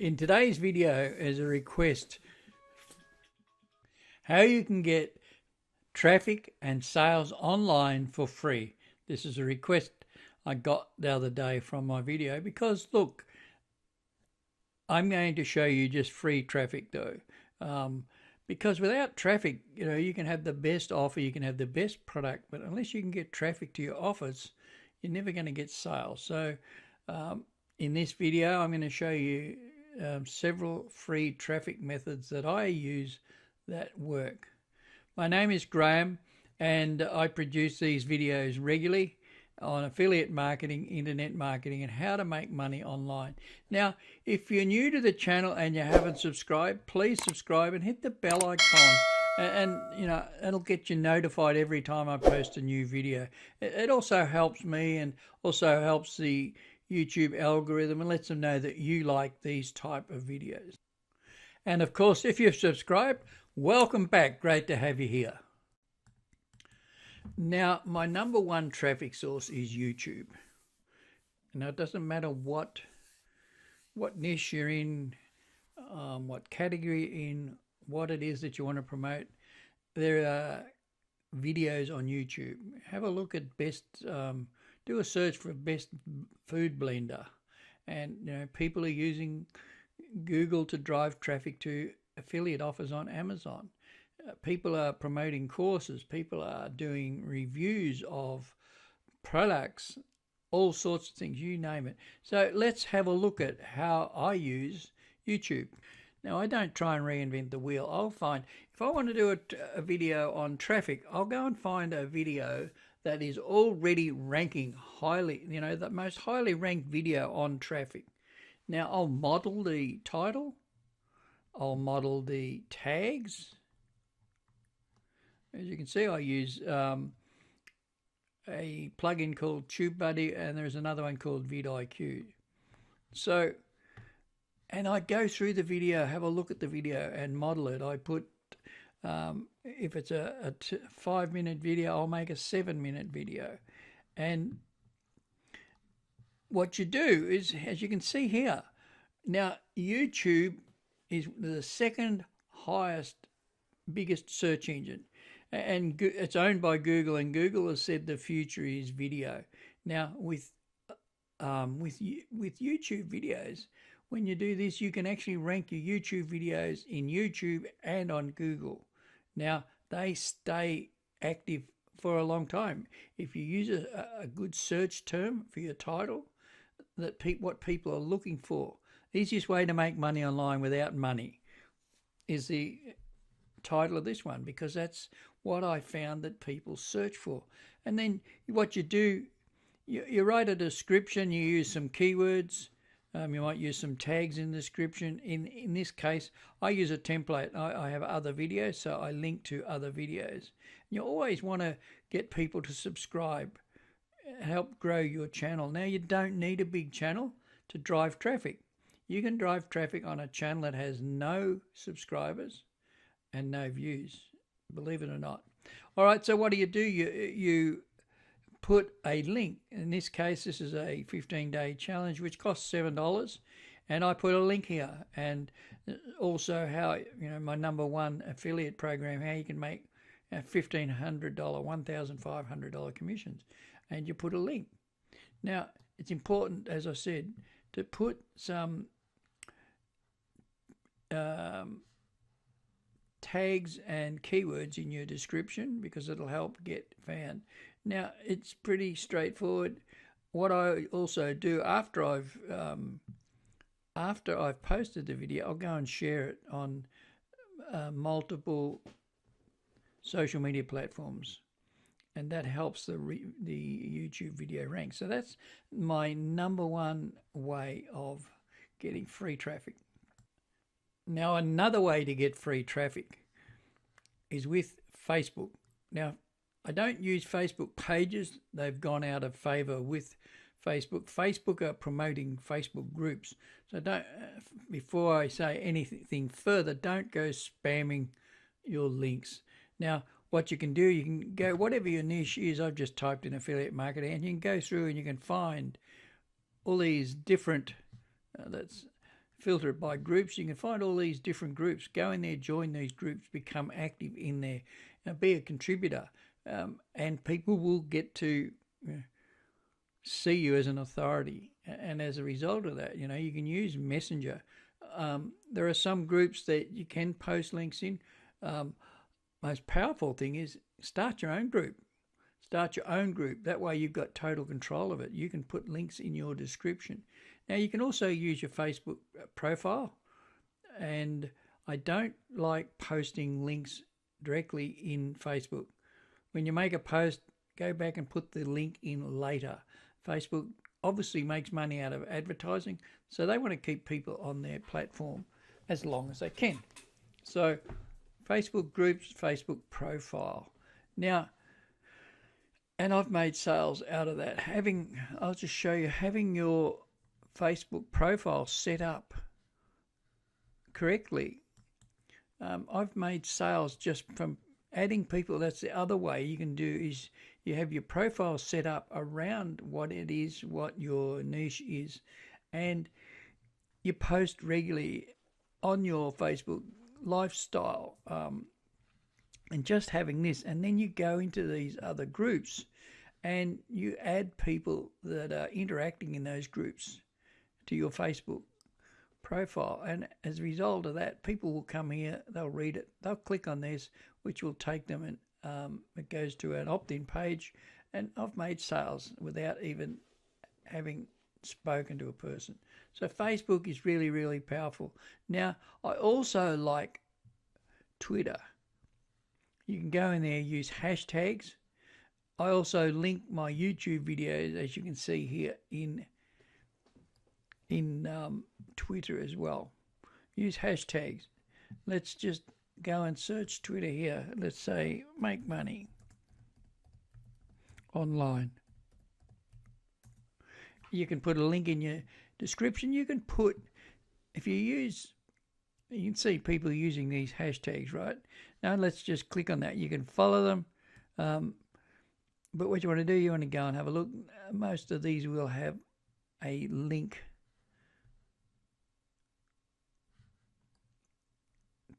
In today's video is a request how you can get traffic and sales online for free. This is a request I got the other day from my video because look, I'm going to show you just free traffic though. Because without traffic, you can have the best offer, you can have the best product, but unless you can get traffic to your offers, you're never going to get sales. So in this video, I'm going to show you several free traffic methods that I use that work. My name is Graeme and I produce these videos regularly on affiliate marketing, internet marketing, and how to make money online. Now, if you're new to the channel and you haven't subscribed, please subscribe and hit the bell icon. And it'll get you notified every time I post a new video. It also helps me and also helps the YouTube algorithm and lets them know that you like these type of videos. And of course, if you've subscribed, welcome back. Great to have you here. Now, my number one traffic source is YouTube. Now, it doesn't matter what niche you're in, what category you're in, what it is that you want to promote. There are videos on YouTube. Have a look at best, do a search for best food blender. And, people are using Google to drive traffic to affiliate offers on Amazon. People are promoting courses. People are doing reviews of products, all sorts of things, you name it. So let's have a look at how I use YouTube. Now, I don't try and reinvent the wheel. I'll find, if I want to do a video on traffic, I'll go and find a video that is already ranking highly, the most highly ranked video on traffic. Now, I'll model the title. I'll model the tags. As you can see, I use a plugin called TubeBuddy, and there's another one called vidIQ. So, and I go through the video, have a look at the video and model it. I put, if it's a 5-minute video, I'll make a 7-minute video. And what you do is, as you can see here, now YouTube is the second highest, biggest search engine. And it's owned by Google, and Google has said the future is video. Now, with YouTube videos, when you do this, you can actually rank your YouTube videos in YouTube and on Google. Now, they stay active for a long time. If you use a good search term for your title, what people are looking for, the easiest way to make money online without money is the title of this one, because that's what I found that people search for. And then what you do, you write a description, you use some keywords, you might use some tags in the description. In this case, I use a template. I have other videos, so I link to other videos. You always want to get people to subscribe, help grow your channel. Now, you don't need a big channel to drive traffic. You can drive traffic on a channel that has no subscribers and no views, believe it or not. All right, so what do? You put a link. In this case, this is a 15-day challenge, which costs $7. And I put a link here. And also how, my number one affiliate program, how you can make $1,500, $1,500 commissions. And you put a link. Now, it's important, as I said, to put some tags and keywords in your description, because it'll help get found. Now, it's pretty straightforward. What I also do after I've posted the video, I'll go and share it on multiple social media platforms, and that helps the YouTube video rank. So that's my number one way of getting free traffic. Now, another way to get free traffic is with Facebook. Now, I don't use Facebook pages. They've gone out of favor with Facebook. Facebook are promoting Facebook groups. So before I say anything further, don't go spamming your links. Now, what you can do, you can go, whatever your niche is, I've just typed in affiliate marketing, and you can go through and you can find all these different, that's filter it by groups. You can find all these different groups. Go in there, join these groups, become active in there, be a contributor, and people will get to see you as an authority. And as a result of that, you can use Messenger. There are some groups that you can post links in. Most powerful thing is start your own group. Start your own group. That way you've got total control of it. You can put links in your description. Now you can also use your Facebook profile. And I don't like posting links directly in Facebook. When you make a post, go back and put the link in later. Facebook obviously makes money out of advertising, so they want to keep people on their platform as long as they can. So Facebook groups, Facebook profile. Now, and I've made sales out of that. I'll just show you, having your Facebook profile set up correctly. I've made sales just from adding people. That's the other way you can do, is you have your profile set up around what it is, what your niche is, and you post regularly on your Facebook lifestyle, and just having this, and then you go into these other groups and you add people that are interacting in those groups to your Facebook profile, and as a result of that, people will come here, they'll read it, they'll click on this, which will take them, and it goes to an opt-in page, and I've made sales without even having spoken to a person. So Facebook is really, really powerful. Now, I also like Twitter. You can go in there, use hashtags. I also link my YouTube videos, as you can see here, in Twitter as well. Use hashtags. Let's just go and search Twitter here. Let's say make money online. You can put a link in your description. You can put, you can see people using these hashtags, right? Now let's just click on that. You can follow them. But what you want to do, you want to go and have a look. Most of these will have a link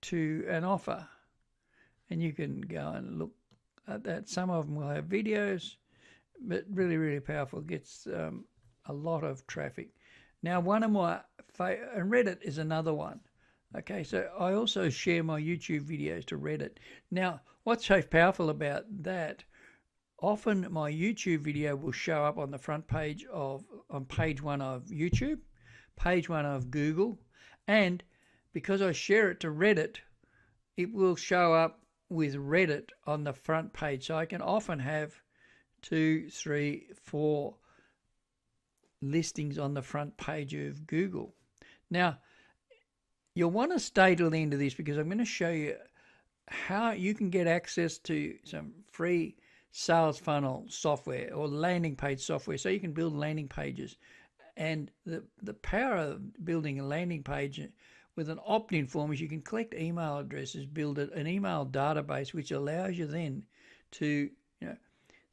to an offer, and you can go and look at that. Some of them will have videos, but really, really powerful. Gets a lot of traffic. Now, one of my and Reddit is another one. Okay, so I also share my YouTube videos to Reddit. Now, what's so powerful about that? Often my YouTube video will show up on the front page on page 1 of YouTube, page 1 of Google, and because I share it to Reddit, it will show up with Reddit on the front page. So I can often have 2, 3, 4 listings on the front page of Google. Now, you'll want to stay till the end of this, because I'm going to show you how you can get access to some free sales funnel software or landing page software, so you can build landing pages. And the power of building a landing page with an opt-in form is you can collect email addresses, build an email database, which allows you then to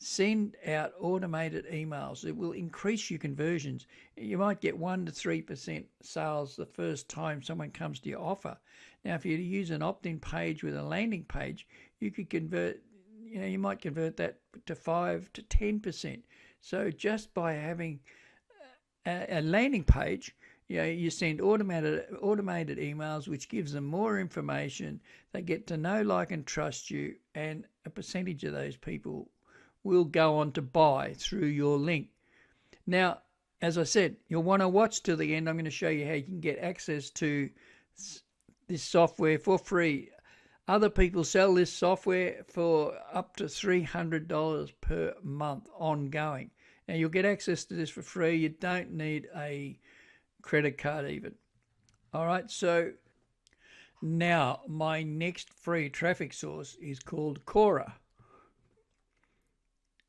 send out automated emails. It will increase your conversions. You might get 1 to 3% sales the first time someone comes to your offer. Now, if you use an opt-in page with a landing page, you could convert, you might convert that to 5 to 10%. So just by having a landing page, you send automated emails, which gives them more information. They get to know, like, and trust you, and a percentage of those people will go on to buy through your link. Now, as I said, you'll want to watch till the end. I'm going to show you how you can get access to this software for free. Other people sell this software for up to $300 per month ongoing. Now, you'll get access to this for free. You don't need a credit card even. All right, so now my next free traffic source is called Cora.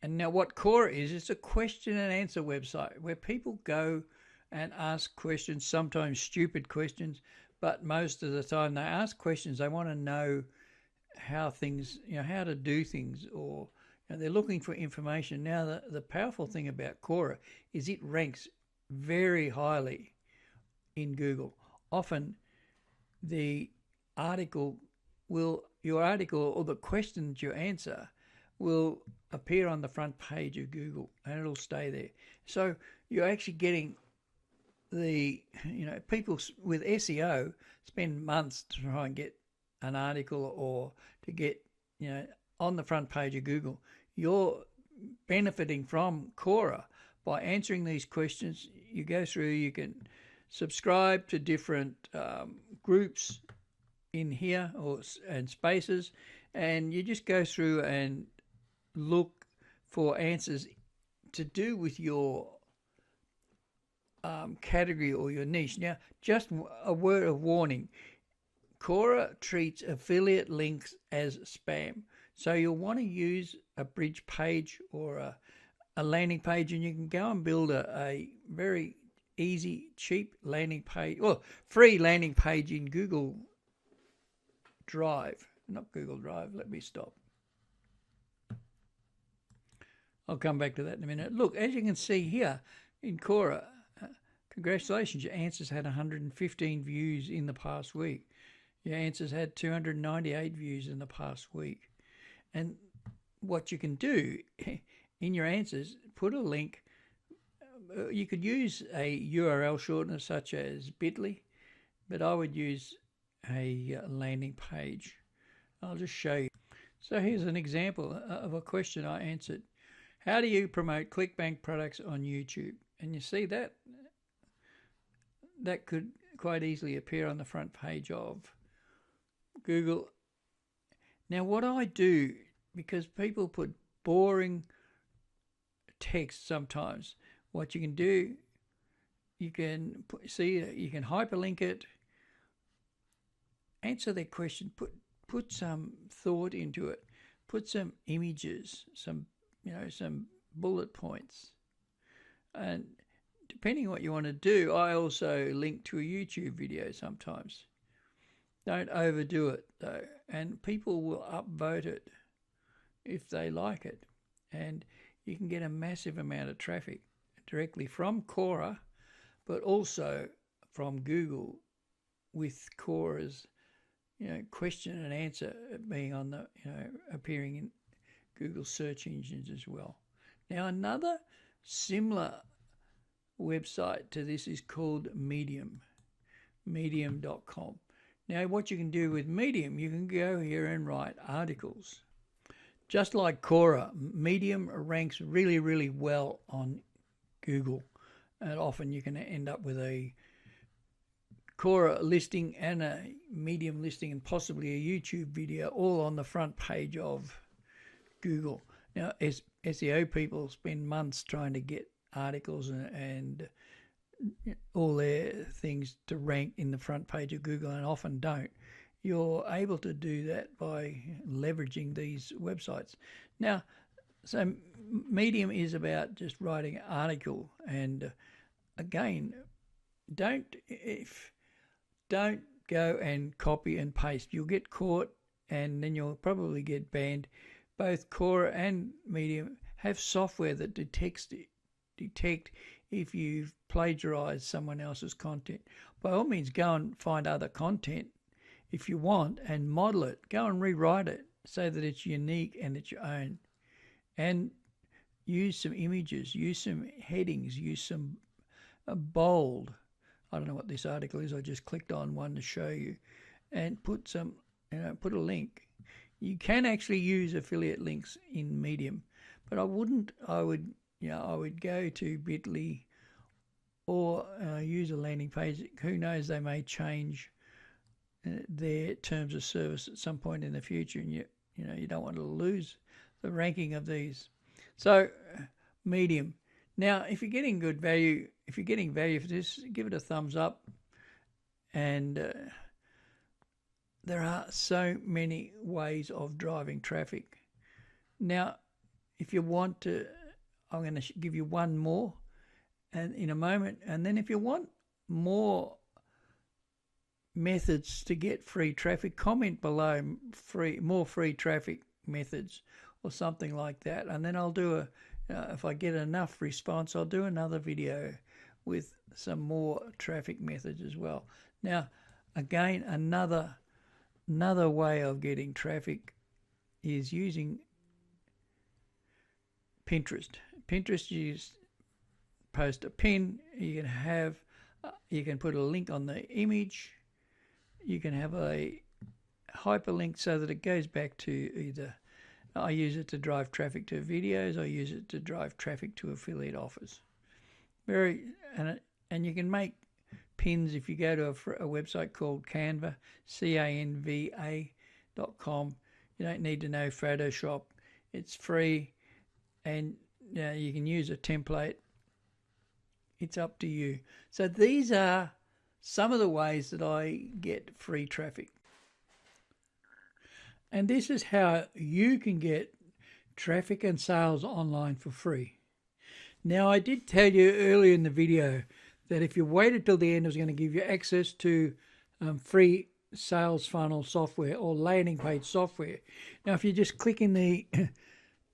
And now what Cora is, it's a question and answer website where people go and ask questions, sometimes stupid questions, but most of the time they ask questions. They want to know how things, how to do things, or they're looking for information. Now, the powerful thing about Cora is it ranks very highly in Google. often the your article or the questions you answer will appear on the front page of Google, and it'll stay there. So you're actually getting people with SEO spend months to try and get an article or to get, on the front page of Google. You're benefiting from Cora by answering these questions. You go through, you can subscribe to different groups in here and spaces, and you just go through and look for answers to do with your category or your niche. Now, just a word of warning, Cora treats affiliate links as spam. So you'll want to use a bridge page or a landing page, and you can go and build a very easy, cheap landing page, or free landing page in Google Drive. Not Google Drive, let me stop. I'll come back to that in a minute. Look, as you can see here in Cora, congratulations, your answers had 115 views in the past week. Your answers had 298 views in the past week. And what you can do in your answers, put a link. You could use a URL shortener such as bit.ly, but I would use a landing page. I'll just show you. So here's an example of a question I answered. How do you promote Clickbank products on YouTube? And you see that could quite easily appear on the front page of Google. Now what I do, because people put boring text sometimes, what you can do, you can you can hyperlink it, answer their question, put some thought into it, put some images, some bullet points, and depending on what you want to do, I also link to a YouTube video sometimes. Don't overdo it though, and people will upvote it if they like it, and you can get a massive amount of traffic directly from Cora, but also from Google with Cora's question and answer being on the appearing in Google search engines as well. Now another similar website to this is called Medium, medium.com. Now what you can do with Medium, you can go here and write articles. Just like Cora, Medium ranks really, really well on Google, and often you can end up with a Cora listing and a Medium listing and possibly a YouTube video all on the front page of Google. Now SEO people spend months trying to get articles and all their things to rank in the front page of Google, and often don't. You're able to do that by leveraging these websites. Now, so Medium is about just writing an article, and again, don't go and copy and paste. You'll get caught, and then you'll probably get banned. Both Cora and Medium have software that detect if you've plagiarized someone else's content. By all means, go and find other content if you want and model it. Go and rewrite it so that it's unique and it's your own. And use some images, use some headings, use some bold. I don't know what this article is. I just clicked on one to show you, and put some, put a link. You can actually use affiliate links in Medium, but I wouldn't. I would go to bit.ly or use a landing page. Who knows? They may change their terms of service at some point in the future, and you don't want to lose the ranking of these. So Medium. Now, if you're getting good value, for this, give it a thumbs up. And there are so many ways of driving traffic. Now, if you want to, I'm going to give you one more, and in a moment. And then if you want more methods to get free traffic, comment below more free traffic methods or something like that, and then I'll do if I get enough response, I'll do another video with some more traffic methods as well. Now, again, another way of getting traffic is using Pinterest. Pinterest, you post a pin, you can put a link on the image, you can have a hyperlink so that it goes back to either, I use it to drive traffic to videos, I use it to drive traffic to affiliate offers. And you can make pins if you go to a website called Canva, canva.com. You don't need to know Photoshop. It's free, and you can use a template. It's up to you. So these are some of the ways that I get free traffic. And this is how you can get traffic and sales online for free. Now, I did tell you earlier in the video that if you waited till the end, I was going to give you access to free sales funnel software or landing page software. Now, if you just click in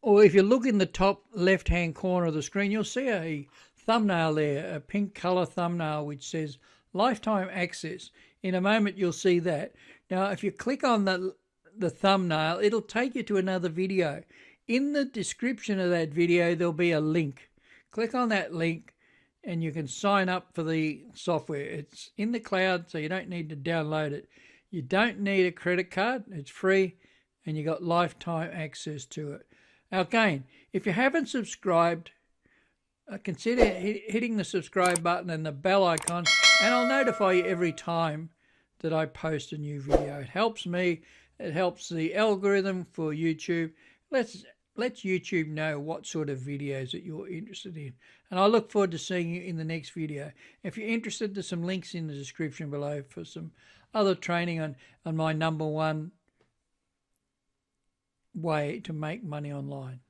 or if you look in the top left-hand corner of the screen, you'll see a thumbnail there, a pink color thumbnail, which says lifetime access. In a moment, you'll see that. Now, if you click on the thumbnail, it'll take you to another video. In the description of that video, there'll be a link. Click on that link and you can sign up for the software. It's in the cloud, so you don't need to download it. You don't need a credit card. It's free, and you got lifetime access to it. Now, again, if you haven't subscribed, consider hitting the subscribe button and the bell icon, and I'll notify you every time that I post a new video. It helps me. It helps the algorithm for YouTube. Let's YouTube know what sort of videos that you're interested in. And I look forward to seeing you in the next video. If you're interested, there's some links in the description below for some other training on my #1 way to make money online.